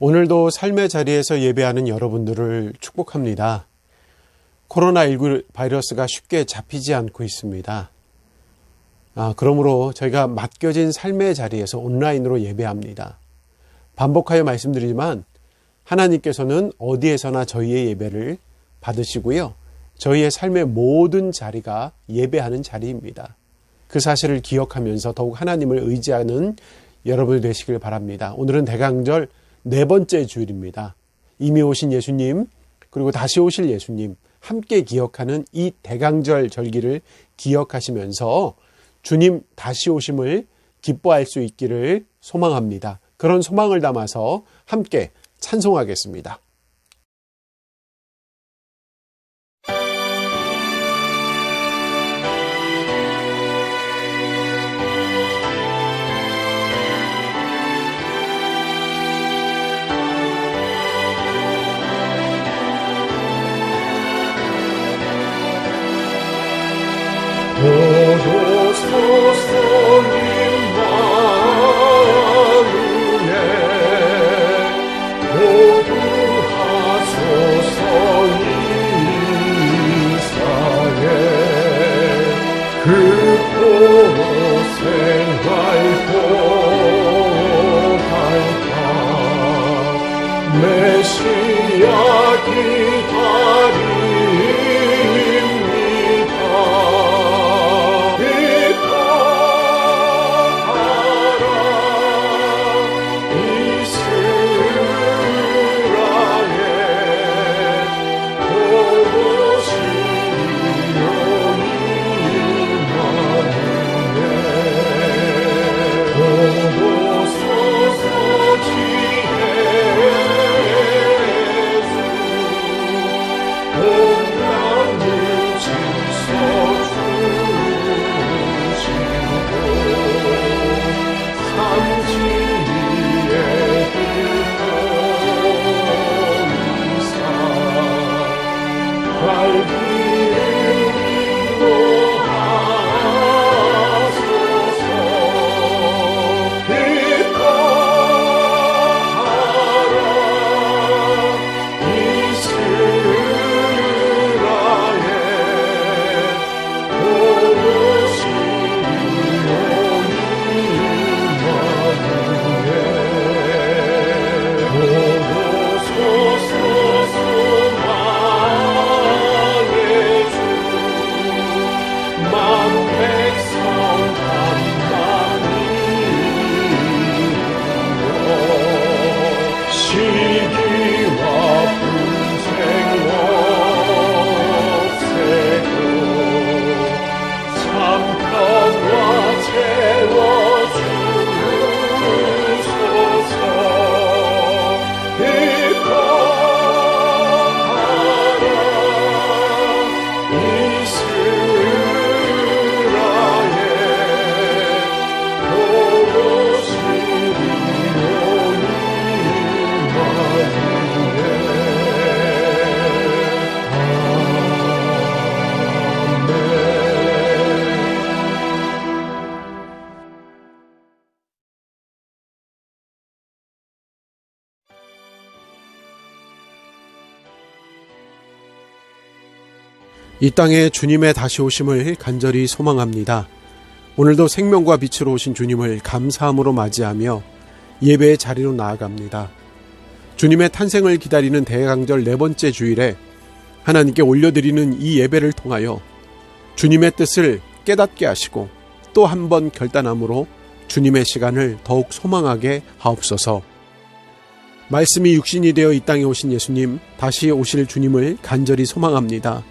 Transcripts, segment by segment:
오늘도 삶의 자리에서 예배하는 여러분들을 축복합니다. 코로나19 바이러스가 쉽게 잡히지 않고 있습니다. 그러므로 저희가 맡겨진 삶의 자리에서 온라인으로 예배합니다. 반복하여 말씀드리지만 하나님께서는 어디에서나 저희의 예배를 받으시고요. 저희의 삶의 모든 자리가 예배하는 자리입니다. 그 사실을 기억하면서 더욱 하나님을 의지하는 여러분이 되시길 바랍니다. 오늘은 대강절 4번째 주일입니다. 이미 오신 예수님 그리고 다시 오실 예수님 함께 기억하는 이 대강절 절기를 기억하시면서 주님 다시 오심을 기뻐할 수 있기를 소망합니다. 그런 소망을 담아서 함께 찬송하겠습니다. 모두 서서히 마음에 모두 하소서 이사에 그 고생할 고갈까 메시아 기다립니다. 이 땅에 주님의 다시 오심을 간절히 소망합니다. 오늘도 생명과 빛으로 오신 주님을 감사함으로 맞이하며 예배의 자리로 나아갑니다. 주님의 탄생을 기다리는 대강절 4번째 주일에 하나님께 올려드리는 이 예배를 통하여 주님의 뜻을 깨닫게 하시고 또 한 번 결단함으로 주님의 시간을 더욱 소망하게 하옵소서. 말씀이 육신이 되어 이 땅에 오신 예수님, 다시 오실 주님을 간절히 소망합니다.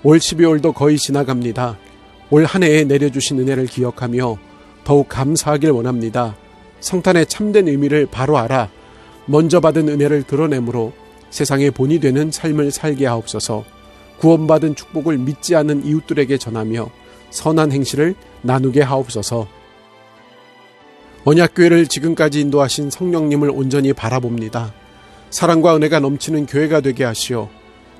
올 12월도 거의 지나갑니다. 올 한 해에 내려주신 은혜를 기억하며 더욱 감사하길 원합니다. 성탄의 참된 의미를 바로 알아 먼저 받은 은혜를 드러내므로 세상의 본이 되는 삶을 살게 하옵소서. 구원받은 축복을 믿지 않는 이웃들에게 전하며 선한 행실을 나누게 하옵소서. 언약교회를 지금까지 인도하신 성령님을 온전히 바라봅니다. 사랑과 은혜가 넘치는 교회가 되게 하시어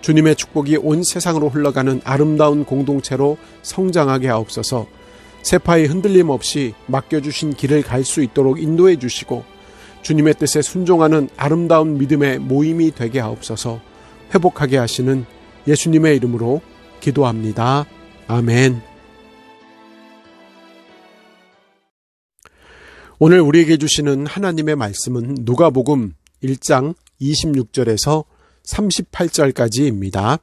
주님의 축복이 온 세상으로 흘러가는 아름다운 공동체로 성장하게 하옵소서. 세파의 흔들림 없이 맡겨주신 길을 갈 수 있도록 인도해 주시고 주님의 뜻에 순종하는 아름다운 믿음의 모임이 되게 하옵소서. 회복하게 하시는 예수님의 이름으로 기도합니다. 아멘. 오늘 우리에게 주시는 하나님의 말씀은 누가복음 1장 26절에서 38절까지입니다.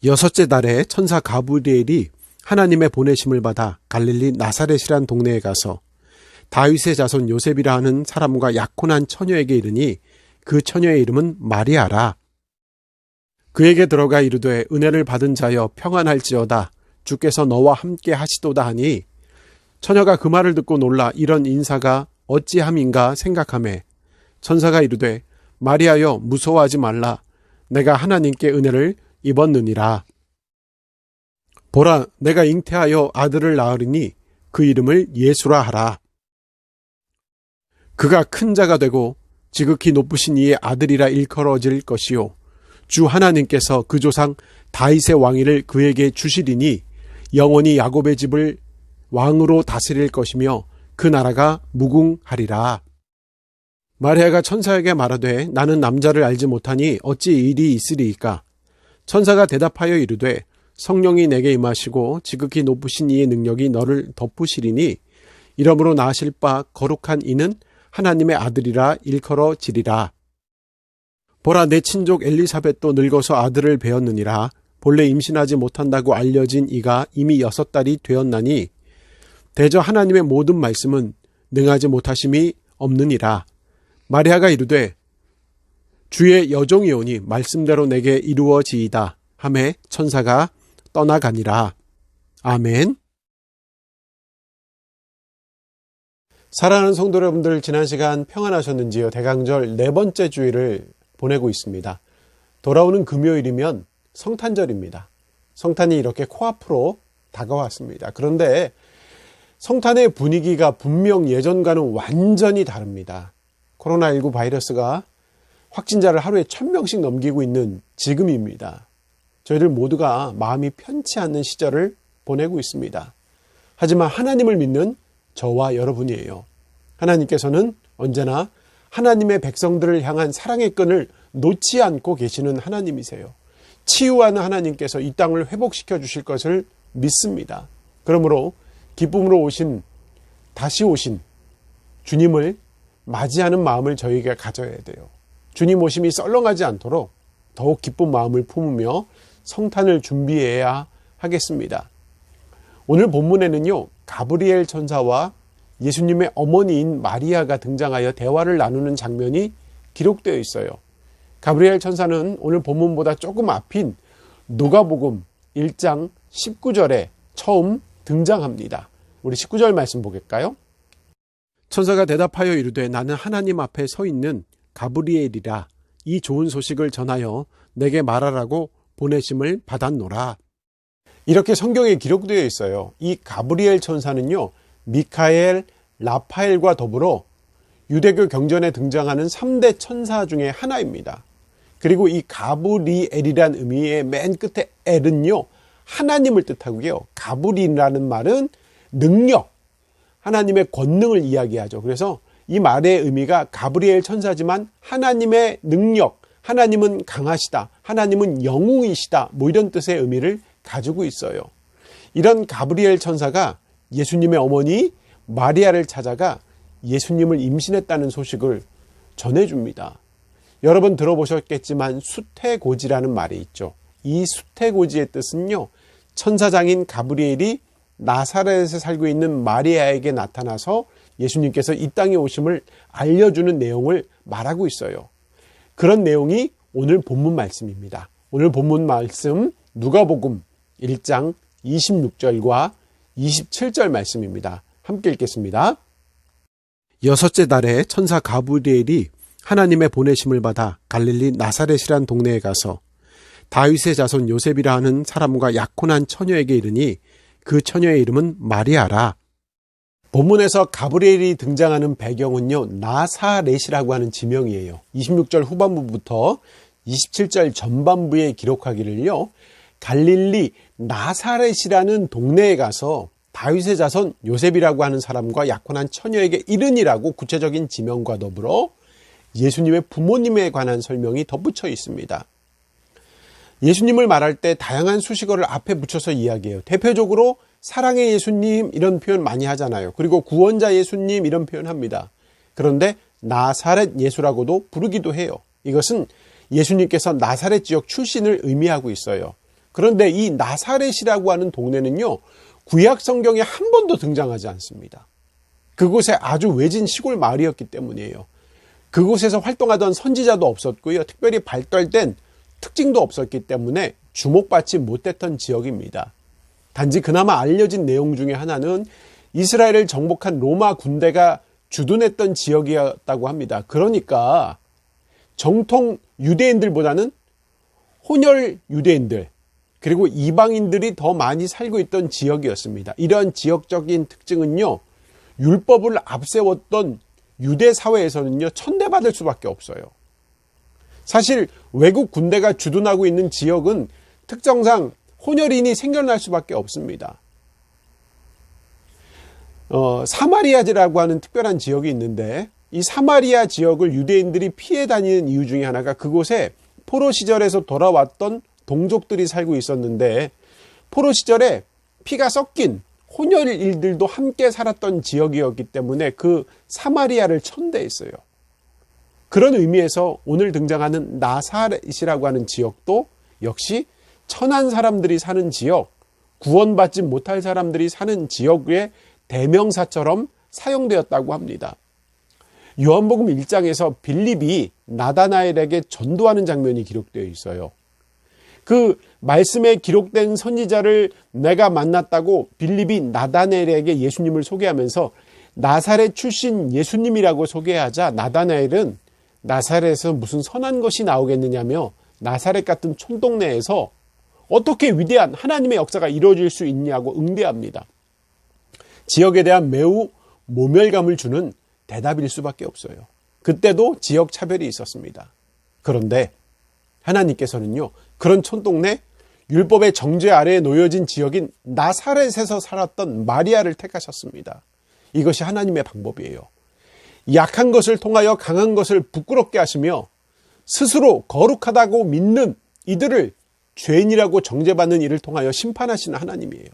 여섯째 달에 천사 가브리엘이 하나님의 보내심을 받아 갈릴리 나사렛이란 동네에 가서 다윗의 자손 요셉이라 하는 사람과 약혼한 처녀에게 이르니 그 처녀의 이름은 마리아라. 그에게 들어가 이르되 은혜를 받은 자여 평안할지어다. 주께서 너와 함께 하시도다 하니 처녀가 그 말을 듣고 놀라 이런 인사가 어찌함인가 생각하매 천사가 이르되 마리아여 무서워하지 말라. 내가 하나님께 은혜를 입었느니라. 보라 내가 잉태하여 아들을 낳으리니 그 이름을 예수라 하라. 그가 큰 자가 되고 지극히 높으신 이의 아들이라 일컬어질 것이요 주 하나님께서 그 조상 다윗의 왕위를 그에게 주시리니 영원히 야곱의 집을 왕으로 다스릴 것이며 그 나라가 무궁하리라. 마리아가 천사에게 말하되 나는 남자를 알지 못하니 어찌 일이 있으리이까. 천사가 대답하여 이르되 성령이 내게 임하시고 지극히 높으신 이의 능력이 너를 덮으시리니 이러므로 낳으실 바 거룩한 이는 하나님의 아들이라 일컬어지리라. 보라 내 친족 엘리사벳도 늙어서 아들을 배었느니라. 본래 임신하지 못한다고 알려진 이가 이미 6달이 되었나니 대저 하나님의 모든 말씀은 능하지 못하심이 없느니라. 마리아가 이르되 주의 여종이오니 말씀대로 내게 이루어지이다 하매 천사가 떠나가니라. 아멘. 사랑하는 성도 여러분들, 지난 시간 평안하셨는지요? 대강절 4번째 주일을 보내고 있습니다. 돌아오는 금요일이면 성탄절입니다. 성탄이 이렇게 코앞으로 다가왔습니다. 그런데 성탄의 분위기가 분명 예전과는 완전히 다릅니다. 코로나19 바이러스가 확진자를 하루에 1000명씩 넘기고 있는 지금입니다. 저희들 모두가 마음이 편치 않는 시절을 보내고 있습니다. 하지만 하나님을 믿는 저와 여러분이에요. 하나님께서는 언제나 하나님의 백성들을 향한 사랑의 끈을 놓지 않고 계시는 하나님이세요. 치유하는 하나님께서 이 땅을 회복시켜 주실 것을 믿습니다. 그러므로 기쁨으로 다시 오신 주님을 맞이하는 마음을 저희가 가져야 돼요. 주님 오심이 썰렁하지 않도록 더욱 기쁜 마음을 품으며 성탄을 준비해야 하겠습니다. 오늘 본문에는요, 가브리엘 천사와 예수님의 어머니인 마리아가 등장하여 대화를 나누는 장면이 기록되어 있어요. 가브리엘 천사는 오늘 본문보다 조금 앞인 누가복음 1장 19절에 처음 등장합니다. 우리 19절 말씀 보겠까요? 천사가 대답하여 이르되 나는 하나님 앞에 서 있는 가브리엘이라. 이 좋은 소식을 전하여 내게 말하라고 보내심을 받았노라. 이렇게 성경에 기록되어 있어요. 이 가브리엘 천사는요, 미카엘, 라파엘과 더불어 유대교 경전에 등장하는 3대 천사 중에 하나입니다. 그리고 이 가브리엘이란 의미의 맨 끝에 엘은요, 하나님을 뜻하고요. 가브리라는 말은 능력, 하나님의 권능을 이야기하죠. 그래서 이 말의 의미가 가브리엘 천사지만 하나님의 능력, 하나님은 강하시다, 하나님은 영웅이시다, 뭐 이런 뜻의 의미를 가지고 있어요. 이런 가브리엘 천사가 예수님의 어머니 마리아를 찾아가 예수님을 임신했다는 소식을 전해줍니다. 여러 번 들어보셨겠지만 수태고지라는 말이 있죠. 이 수태고지의 뜻은요, 천사장인 가브리엘이 나사렛에 살고 있는 마리아에게 나타나서 예수님께서 이 땅에 오심을 알려주는 내용을 말하고 있어요. 그런 내용이 오늘 본문 말씀입니다. 오늘 본문 말씀 누가복음 1장 26절과 27절 말씀입니다. 함께 읽겠습니다. 여섯째 달에 천사 가브리엘이 하나님의 보내심을 받아 갈릴리 나사렛이란 동네에 가서 다윗의 자손 요셉이라 하는 사람과 약혼한 처녀에게 이르니 그 처녀의 이름은 마리아라. 본문에서 가브리엘이 등장하는 배경은요, 나사렛이라고 하는 지명이에요. 26절 후반부부터 27절 전반부에 기록하기를요, 갈릴리 나사렛이라는 동네에 가서 다윗의 자손 요셉이라고 하는 사람과 약혼한 처녀에게 이르니라고 구체적인 지명과 더불어 예수님의 부모님에 관한 설명이 덧붙여 있습니다. 예수님을 말할 때 다양한 수식어를 앞에 붙여서 이야기해요. 대표적으로 사랑의 예수님 이런 표현 많이 하잖아요. 그리고 구원자 예수님 이런 표현 합니다. 그런데 나사렛 예수라고도 부르기도 해요. 이것은 예수님께서 나사렛 지역 출신을 의미하고 있어요. 그런데 이 나사렛이라고 하는 동네는요, 구약 성경에 한 번도 등장하지 않습니다. 그곳에 아주 외진 시골 마을이었기 때문이에요. 그곳에서 활동하던 선지자도 없었고요. 특별히 발달된 특징도 없었기 때문에 주목받지 못했던 지역입니다. 단지 그나마 알려진 내용 중에 하나는 이스라엘을 정복한 로마 군대가 주둔했던 지역이었다고 합니다. 그러니까 정통 유대인들보다는 혼혈 유대인들 그리고 이방인들이 더 많이 살고 있던 지역이었습니다. 이런 지역적인 특징은요, 율법을 앞세웠던 유대 사회에서는요, 천대받을 수밖에 없어요. 사실 외국 군대가 주둔하고 있는 지역은 특성상 혼혈인이 생겨날 수밖에 없습니다. 사마리아지라고 하는 특별한 지역이 있는데 이 사마리아 지역을 유대인들이 피해 다니는 이유 중에 하나가 그곳에 포로 시절에서 돌아왔던 동족들이 살고 있었는데 포로 시절에 피가 섞인 혼혈인들도 함께 살았던 지역이었기 때문에 그 사마리아를 천대했어요. 그런 의미에서 오늘 등장하는 나사렛이라고 하는 지역도 역시 천한 사람들이 사는 지역, 구원받지 못할 사람들이 사는 지역의 대명사처럼 사용되었다고 합니다. 요한복음 1장에서 빌립이 나다나엘에게 전도하는 장면이 기록되어 있어요. 그 말씀에 기록된 선지자를 내가 만났다고 빌립이 나다나엘에게 예수님을 소개하면서 나사렛 출신 예수님이라고 소개하자 나다나엘은 나사렛에서 무슨 선한 것이 나오겠느냐며 나사렛 같은 촌동네에서 어떻게 위대한 하나님의 역사가 이루어질 수 있냐고 응대합니다. 지역에 대한 매우 모멸감을 주는 대답일 수밖에 없어요. 그때도 지역 차별이 있었습니다. 그런데 하나님께서는요, 그런 촌동네 율법의 정죄 아래에 놓여진 지역인 나사렛에서 살았던 마리아를 택하셨습니다. 이것이 하나님의 방법이에요. 약한 것을 통하여 강한 것을 부끄럽게 하시며 스스로 거룩하다고 믿는 이들을 죄인이라고 정죄받는 일을 통하여 심판하시는 하나님이에요.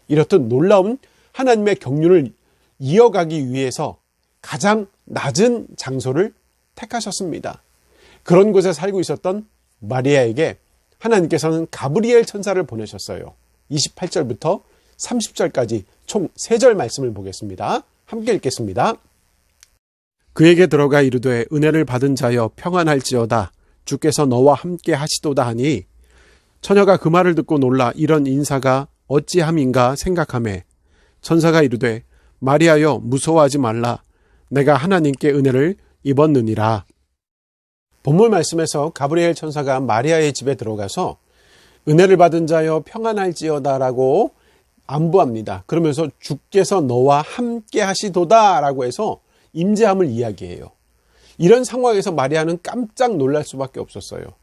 이렇듯 놀라운 하나님의 경륜을 이어가기 위해서 가장 낮은 장소를 택하셨습니다. 그런 곳에 살고 있었던 마리아에게 하나님께서는 가브리엘 천사를 보내셨어요. 28절부터 30절까지 총 3절 말씀을 보겠습니다. 함께 읽겠습니다. 그에게 들어가 이르되 은혜를 받은 자여 평안할지어다 주께서 너와 함께 하시도다 하니 처녀가 그 말을 듣고 놀라 이런 인사가 어찌함인가 생각하매 천사가 이르되 마리아여 무서워하지 말라 내가 하나님께 은혜를 입었느니라. 본문 말씀에서 가브리엘 천사가 마리아의 집에 들어가서 은혜를 받은 자여 평안할지어다라고 안부합니다. 그러면서 주께서 너와 함께 하시도다라고 해서 임재함을 이야기해요. 이런 상황에서 마리아는 깜짝 놀랄 수밖에 없었어요.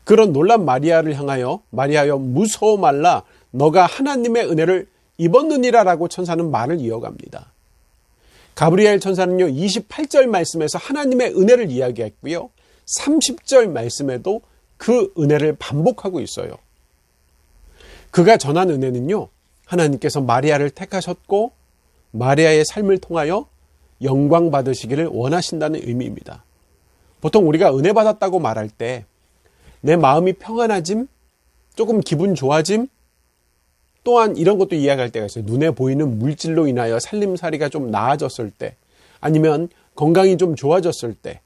그런 놀란 마리아를 향하여 마리아여 무서워 말라 너가 하나님의 은혜를 입었느니라라고 천사는 말을 이어갑니다. 가브리엘 천사는요 28절 말씀에서 하나님의 은혜를 이야기했고요 30절 말씀에도 그 은혜를 반복하고 있어요. 그가 전한 은혜는요 하나님께서 마리아를 택하셨고 마리아의 삶을 통하여 영광 받으시기를 원하신다는 의미입니다. 보통 우리가 은혜 받았다고 말할 때 내 마음이 평안해짐, 조금 기분 좋아짐, 또한 이런 것도 이야기할 때가 있어요. 눈에 보이는 물질로 인하여 살림살이가 좀 나아졌을 때, 아니면 건강이 좀 좋아졌을 때,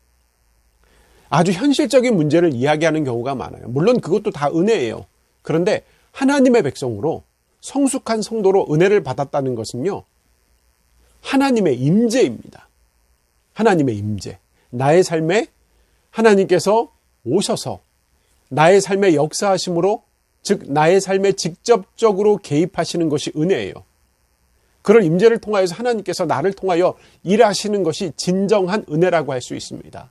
아주 현실적인 문제를 이야기하는 경우가 많아요. 물론 그것도 다 은혜예요. 그런데 하나님의 백성으로 성숙한 성도로 은혜를 받았다는 것은요, 하나님의 임재입니다. 하나님의 임재. 나의 삶에 하나님께서 오셔서 나의 삶의 역사하심으로 즉 나의 삶에 직접적으로 개입하시는 것이 은혜예요. 그런 임재를 통하여서 하나님께서 나를 통하여 일하시는 것이 진정한 은혜라고 할 수 있습니다.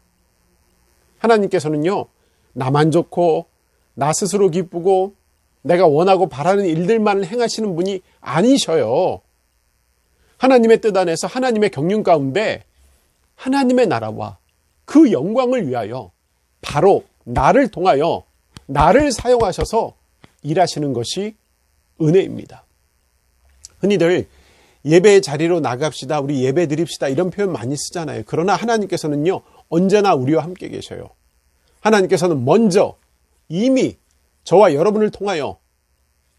하나님께서는요. 나만 좋고 나 스스로 기쁘고 내가 원하고 바라는 일들만 행하시는 분이 아니셔요. 하나님의 뜻 안에서 하나님의 경륜 가운데 하나님의 나라와 그 영광을 위하여 바로 나를 통하여 나를 사용하셔서 일하시는 것이 은혜입니다. 흔히들 예배의 자리로 나갑시다, 우리 예배 드립시다 이런 표현 많이 쓰잖아요. 그러나 하나님께서는요 언제나 우리와 함께 계셔요. 하나님께서는 먼저 이미 저와 여러분을 통하여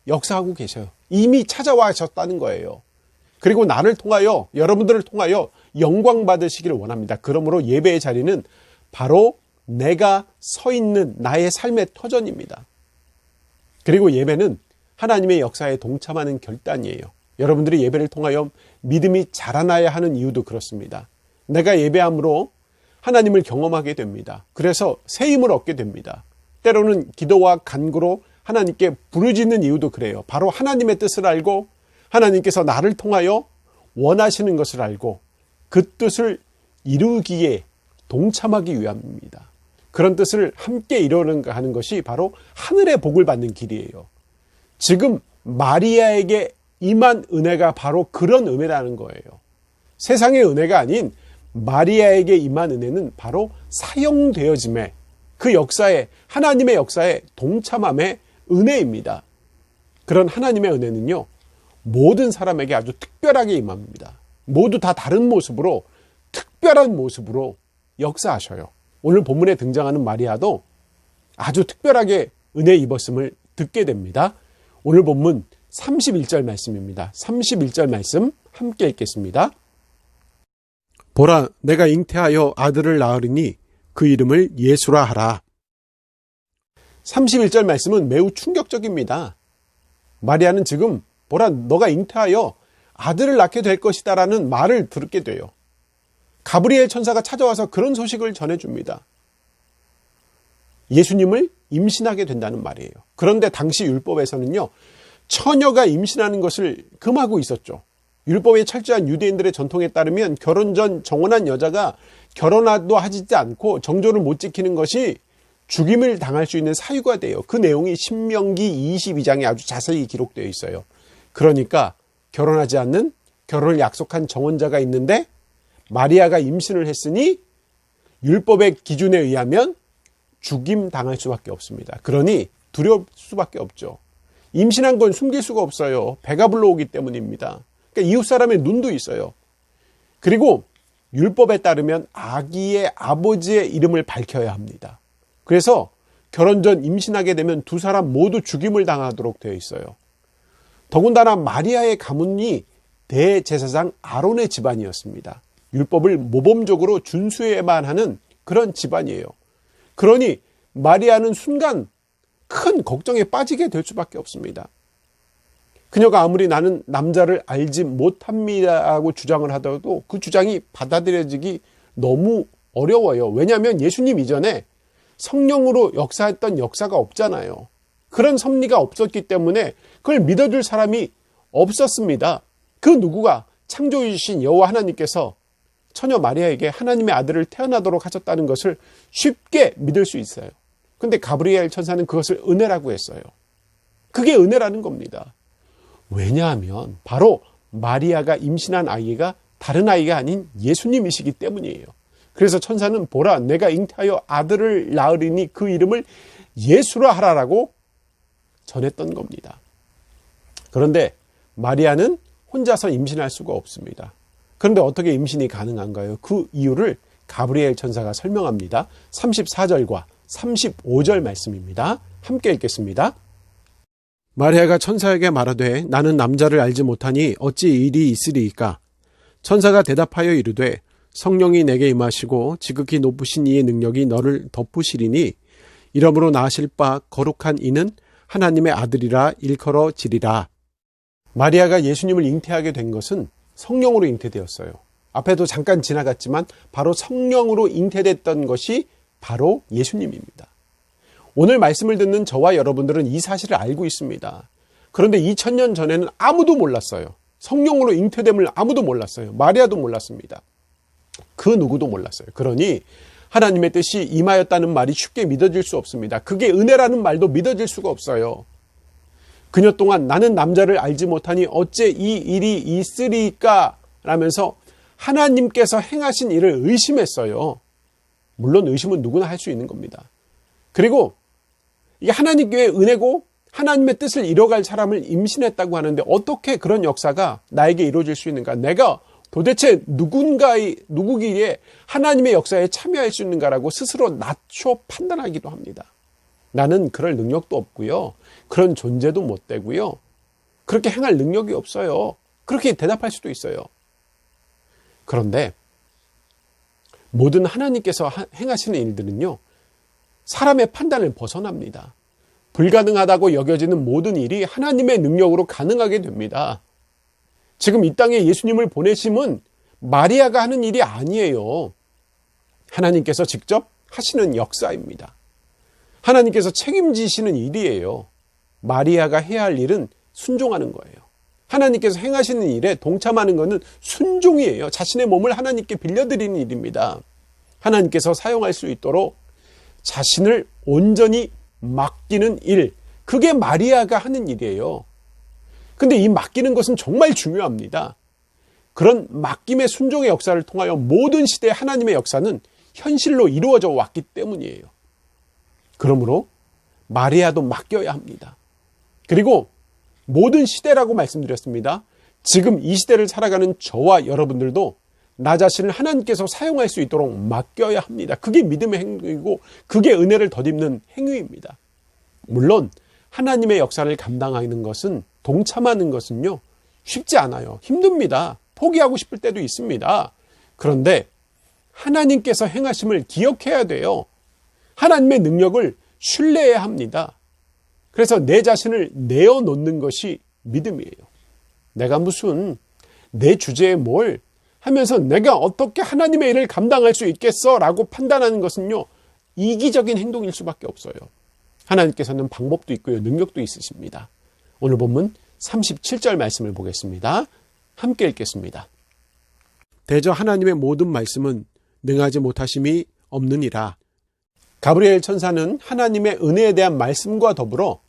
역사하고 계셔요. 이미 찾아와셨다는 거예요. 그리고 나를 통하여 여러분들을 통하여 영광 받으시기를 원합니다. 그러므로 예배의 자리는 바로 내가 서 있는 나의 삶의 터전입니다. 그리고 예배는 하나님의 역사에 동참하는 결단이에요. 여러분들이 예배를 통하여 믿음이 자라나야 하는 이유도 그렇습니다. 내가 예배함으로 하나님을 경험하게 됩니다. 그래서 새 힘을 얻게 됩니다. 때로는 기도와 간구로 하나님께 부르짖는 이유도 그래요. 바로 하나님의 뜻을 알고 하나님께서 나를 통하여 원하시는 것을 알고 그 뜻을 이루기에 동참하기 위함입니다. 그런 뜻을 함께 이루어가는 것이 바로 하늘의 복을 받는 길이에요. 지금 마리아에게 임한 은혜가 바로 그런 은혜라는 거예요. 세상의 은혜가 아닌 마리아에게 임한 은혜는 바로 사용되어짐에 그 역사에 하나님의 역사에 동참함의 은혜입니다. 그런 하나님의 은혜는요 모든 사람에게 아주 특별하게 임합니다. 모두 다 다른 모습으로 특별한 모습으로 역사하셔요. 오늘 본문에 등장하는 마리아도 아주 특별하게 은혜 입었음을 듣게 됩니다. 오늘 본문 31절 말씀입니다. 31절 말씀 함께 읽겠습니다. 보라, 내가 잉태하여 아들을 낳으리니 그 이름을 예수라 하라. 31절 말씀은 매우 충격적입니다. 마리아는 지금 보라, 너가 잉태하여 아들을 낳게 될 것이다 라는 말을 듣게 돼요. 가브리엘 천사가 찾아와서 그런 소식을 전해줍니다. 예수님을 임신하게 된다는 말이에요. 그런데 당시 율법에서는요 처녀가 임신하는 것을 금하고 있었죠. 율법에 철저한 유대인들의 전통에 따르면 결혼 전 정혼한 여자가 결혼도 하지 않고 정조를 못 지키는 것이 죽임을 당할 수 있는 사유가 돼요. 그 내용이 신명기 22장에 아주 자세히 기록되어 있어요. 그러니까 결혼하지 않는 결혼을 약속한 정혼자가 있는데 마리아가 임신을 했으니 율법의 기준에 의하면 죽임 당할 수밖에 없습니다. 그러니 두려울 수밖에 없죠. 임신한 건 숨길 수가 없어요. 배가 불러오기 때문입니다. 그러니까 이웃 사람의 눈도 있어요. 그리고 율법에 따르면 아기의 아버지의 이름을 밝혀야 합니다. 그래서 결혼 전 임신하게 되면 두 사람 모두 죽임을 당하도록 되어 있어요. 더군다나 마리아의 가문이 대제사장 아론의 집안이었습니다. 율법을 모범적으로 준수해야만 하는 그런 집안이에요. 그러니 마리아는 순간 큰 걱정에 빠지게 될 수밖에 없습니다. 그녀가 아무리 나는 남자를 알지 못합니다라고 주장을 하더라도 그 주장이 받아들여지기 너무 어려워요. 왜냐하면 예수님 이전에 성령으로 역사했던 역사가 없잖아요. 그런 섭리가 없었기 때문에 그걸 믿어줄 사람이 없었습니다. 그 누구가 창조주신 여호와 하나님께서 처녀 마리아에게 하나님의 아들을 태어나도록 하셨다는 것을 쉽게 믿을 수 있어요. 근데 가브리엘 천사는 그것을 은혜라고 했어요. 그게 은혜라는 겁니다. 왜냐하면 바로 마리아가 임신한 아이가 다른 아이가 아닌 예수님이시기 때문이에요. 그래서 천사는 보라, 내가 잉태하여 아들을 낳으리니 그 이름을 예수라 하라라고 전했던 겁니다. 그런데 마리아는 혼자서 임신할 수가 없습니다. 그런데 어떻게 임신이 가능한가요? 그 이유를 가브리엘 천사가 설명합니다. 34절과 35절 말씀입니다. 함께 읽겠습니다. 마리아가 천사에게 말하되 나는 남자를 알지 못하니 어찌 일이 있으리이까. 천사가 대답하여 이르되 성령이 내게 임하시고 지극히 높으신 이의 능력이 너를 덮으시리니 이러므로 낳으실 바 거룩한 이는 하나님의 아들이라 일컬어지리라. 마리아가 예수님을 잉태하게 된 것은 성령으로 잉태되었어요. 앞에도 잠깐 지나갔지만 바로 성령으로 잉태됐던 것이 바로 예수님입니다. 오늘 말씀을 듣는 저와 여러분들은 이 사실을 알고 있습니다. 그런데 2000년 전에는 아무도 몰랐어요. 성령으로 잉태됨을 아무도 몰랐어요. 마리아도 몰랐습니다. 그 누구도 몰랐어요. 그러니 하나님의 뜻이 임하였다는 말이 쉽게 믿어질 수 없습니다. 그게 은혜라는 말도 믿어질 수가 없어요. 그녀 동안 나는 남자를 알지 못하니 어째 이 일이 있으리까 라면서 하나님께서 행하신 일을 의심했어요. 물론 의심은 누구나 할 수 있는 겁니다. 그리고 이게 하나님께 은혜고 하나님의 뜻을 이뤄갈 사람을 임신했다고 하는데 어떻게 그런 역사가 나에게 이루어질 수 있는가? 내가 도대체 누구기에 하나님의 역사에 참여할 수 있는가라고 스스로 낮춰 판단하기도 합니다. 나는 그럴 능력도 없고요. 그런 존재도 못 되고요. 그렇게 행할 능력이 없어요. 그렇게 대답할 수도 있어요. 그런데 모든 하나님께서 행하시는 일들은요, 사람의 판단을 벗어납니다. 불가능하다고 여겨지는 모든 일이 하나님의 능력으로 가능하게 됩니다. 지금 이 땅에 예수님을 보내심은 마리아가 하는 일이 아니에요. 하나님께서 직접 하시는 역사입니다. 하나님께서 책임지시는 일이에요. 마리아가 해야 할 일은 순종하는 거예요. 하나님께서 행하시는 일에 동참하는 것은 순종이에요. 자신의 몸을 하나님께 빌려드리는 일입니다. 하나님께서 사용할 수 있도록 자신을 온전히 맡기는 일, 그게 마리아가 하는 일이에요. 근데 이 맡기는 것은 정말 중요합니다. 그런 맡김의 순종의 역사를 통하여 모든 시대의 하나님의 역사는 현실로 이루어져 왔기 때문이에요. 그러므로 마리아도 맡겨야 합니다. 그리고 모든 시대라고 말씀드렸습니다. 지금 이 시대를 살아가는 저와 여러분들도 나 자신을 하나님께서 사용할 수 있도록 맡겨야 합니다. 그게 믿음의 행위이고 그게 은혜를 덧입는 행위입니다. 물론 하나님의 역사를 감당하는 것은, 동참하는 것은요, 쉽지 않아요. 힘듭니다. 포기하고 싶을 때도 있습니다. 그런데 하나님께서 행하심을 기억해야 돼요. 하나님의 능력을 신뢰해야 합니다. 그래서 내 자신을 내어놓는 것이 믿음이에요. 내가 무슨 내 주제에 뭘 하면서 내가 어떻게 하나님의 일을 감당할 수 있겠어? 라고 판단하는 것은요, 이기적인 행동일 수밖에 없어요. 하나님께서는 방법도 있고요, 능력도 있으십니다. 오늘 본문 37절 말씀을 보겠습니다. 함께 읽겠습니다. 대저 하나님의 모든 말씀은 능하지 못하심이 없느니라. 가브리엘 천사는 하나님의 은혜에 대한 말씀과 더불어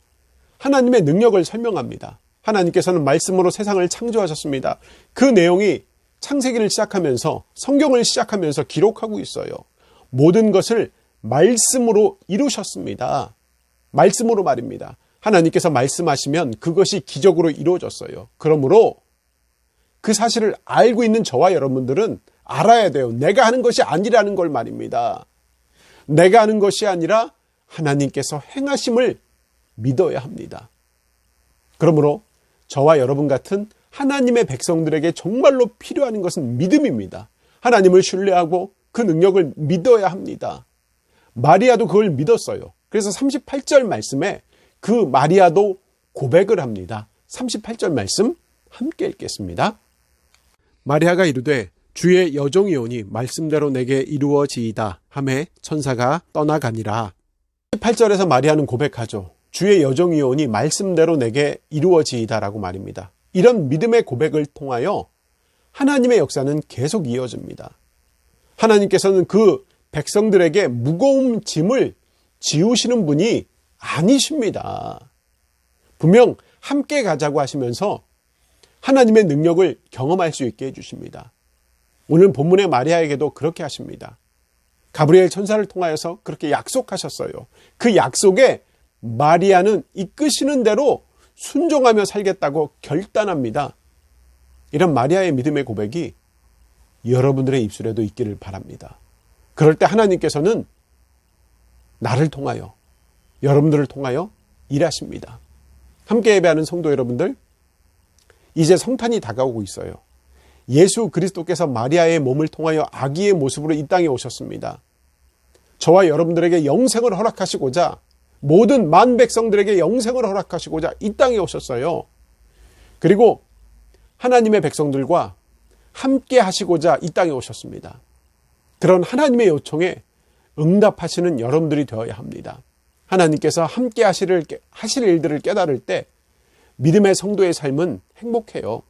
하나님의 능력을 설명합니다. 하나님께서는 말씀으로 세상을 창조하셨습니다. 그 내용이 창세기를 시작하면서, 성경을 시작하면서 기록하고 있어요. 모든 것을 말씀으로 이루셨습니다. 말씀으로 말입니다. 하나님께서 말씀하시면 그것이 기적으로 이루어졌어요. 그러므로 그 사실을 알고 있는 저와 여러분들은 알아야 돼요. 내가 하는 것이 아니라는 걸 말입니다. 내가 하는 것이 아니라 하나님께서 행하심을 믿어야 합니다. 그러므로 저와 여러분 같은 하나님의 백성들에게 정말로 필요한 것은 믿음입니다. 하나님을 신뢰하고 그 능력을 믿어야 합니다. 마리아도 그걸 믿었어요. 그래서 38절 말씀에 그 마리아도 고백을 합니다. 38절 말씀 함께 읽겠습니다. 마리아가 이르되 주의 여종이오니 말씀대로 내게 이루어지이다 하매 천사가 떠나가니라. 18절에서 마리아는 고백하죠. 주의 여종이오니 말씀대로 내게 이루어지이다라고 말입니다. 이런 믿음의 고백을 통하여 하나님의 역사는 계속 이어집니다. 하나님께서는 그 백성들에게 무거운 짐을 지우시는 분이 아니십니다. 분명 함께 가자고 하시면서 하나님의 능력을 경험할 수 있게 해주십니다. 오늘 본문의 마리아에게도 그렇게 하십니다. 가브리엘 천사를 통하여서 그렇게 약속하셨어요. 그 약속에 마리아는 이끄시는 대로 순종하며 살겠다고 결단합니다. 이런 마리아의 믿음의 고백이 여러분들의 입술에도 있기를 바랍니다. 그럴 때 하나님께서는 나를 통하여, 여러분들을 통하여 일하십니다. 함께 예배하는 성도 여러분들, 이제 성탄이 다가오고 있어요. 예수 그리스도께서 마리아의 몸을 통하여 아기의 모습으로 이 땅에 오셨습니다. 저와 여러분들에게 영생을 허락하시고자, 모든 만 백성들에게 영생을 허락하시고자 이 땅에 오셨어요. 그리고 하나님의 백성들과 함께 하시고자 이 땅에 오셨습니다. 그런 하나님의 요청에 응답하시는 여러분들이 되어야 합니다. 하나님께서 함께 하실 일들을 깨달을 때 믿음의 성도의 삶은 행복해요.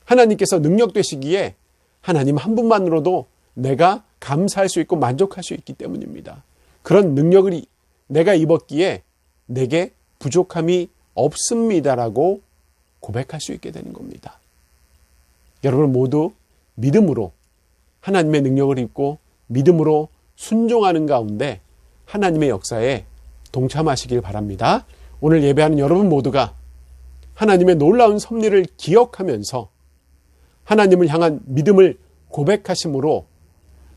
하나님께서 능력 되시기에 하나님 한 분만으로도 내가 감사할 수 있고 만족할 수 있기 때문입니다. 그런 능력을 내가 입었기에 내게 부족함이 없습니다라고 고백할 수 있게 되는 겁니다. 여러분 모두 믿음으로 하나님의 능력을 입고 믿음으로 순종하는 가운데 하나님의 역사에 동참하시길 바랍니다. 오늘 예배하는 여러분 모두가 하나님의 놀라운 섭리를 기억하면서 하나님을 향한 믿음을 고백하심으로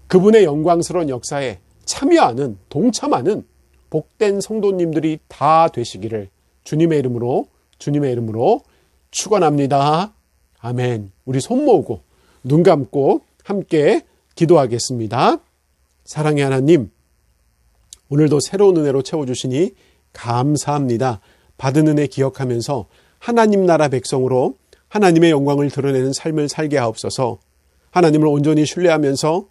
그분의 영광스러운 역사에 참여하는, 동참하는 복된 성도님들이 다 되시기를 주님의 이름으로 축원합니다. 아멘. 우리 손 모으고 눈 감고 함께 기도하겠습니다. 사랑의 하나님, 오늘도 새로운 은혜로 채워주시니 감사합니다. 받은 은혜 기억하면서 하나님 나라 백성으로 하나님의 영광을 드러내는 삶을 살게 하옵소서. 하나님을 온전히 신뢰하면서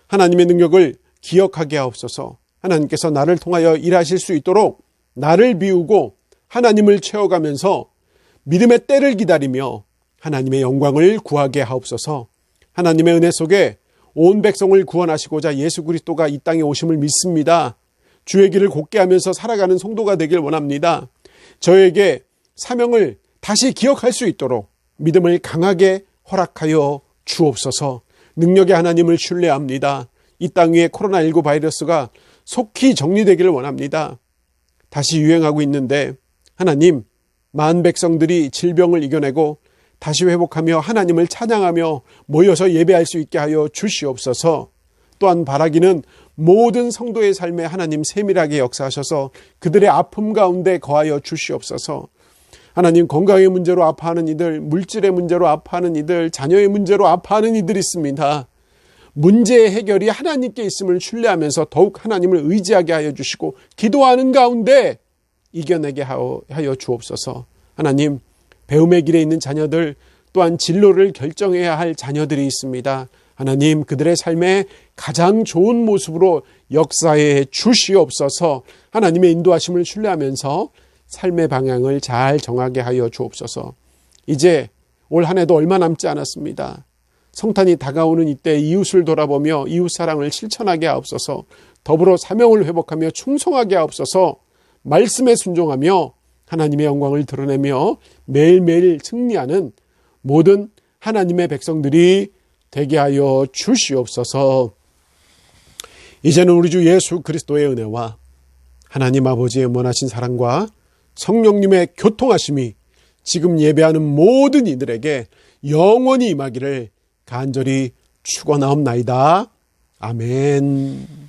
하나님의 능력을 기억하게 하옵소서. 하나님께서 나를 통하여 일하실 수 있도록 나를 비우고 하나님을 채워가면서 믿음의 때를 기다리며 하나님의 영광을 구하게 하옵소서. 하나님의 은혜 속에 온 백성을 구원하시고자 예수 그리스도가 이 땅에 오심을 믿습니다. 주의 길을 곧게 하면서 살아가는 성도가 되길 원합니다. 저에게 사명을 다시 기억할 수 있도록 믿음을 강하게 허락하여 주옵소서. 능력의 하나님을 신뢰합니다. 이 땅 위에 코로나19 바이러스가 속히 정리되기를 원합니다. 다시 유행하고 있는데 하나님, 만 백성들이 질병을 이겨내고 다시 회복하며 하나님을 찬양하며 모여서 예배할 수 있게 하여 주시옵소서. 또한 바라기는 모든 성도의 삶에 하나님 세밀하게 역사하셔서 그들의 아픔 가운데 거하여 주시옵소서. 하나님, 건강의 문제로 아파하는 이들, 물질의 문제로 아파하는 이들, 자녀의 문제로 아파하는 이들이 있습니다. 문제의 해결이 하나님께 있음을 신뢰하면서 더욱 하나님을 의지하게 하여 주시고 기도하는 가운데 이겨내게 하여 주옵소서. 하나님, 배움의 길에 있는 자녀들, 또한 진로를 결정해야 할 자녀들이 있습니다. 하나님, 그들의 삶에 가장 좋은 모습으로 역사해 주시옵소서. 하나님의 인도하심을 신뢰하면서 삶의 방향을 잘 정하게 하여 주옵소서. 이제 올 한 해도 얼마 남지 않았습니다. 성탄이 다가오는 이때 이웃을 돌아보며 이웃 사랑을 실천하게 하옵소서. 더불어 사명을 회복하며 충성하게 하옵소서. 말씀에 순종하며 하나님의 영광을 드러내며 매일매일 승리하는 모든 하나님의 백성들이 되게 하여 주시옵소서. 이제는 우리 주 예수 그리스도의 은혜와 하나님 아버지의 원하신 사랑과 성령님의 교통하심이 지금 예배하는 모든 이들에게 영원히 임하기를 간절히 축원하옵나이다. 아멘.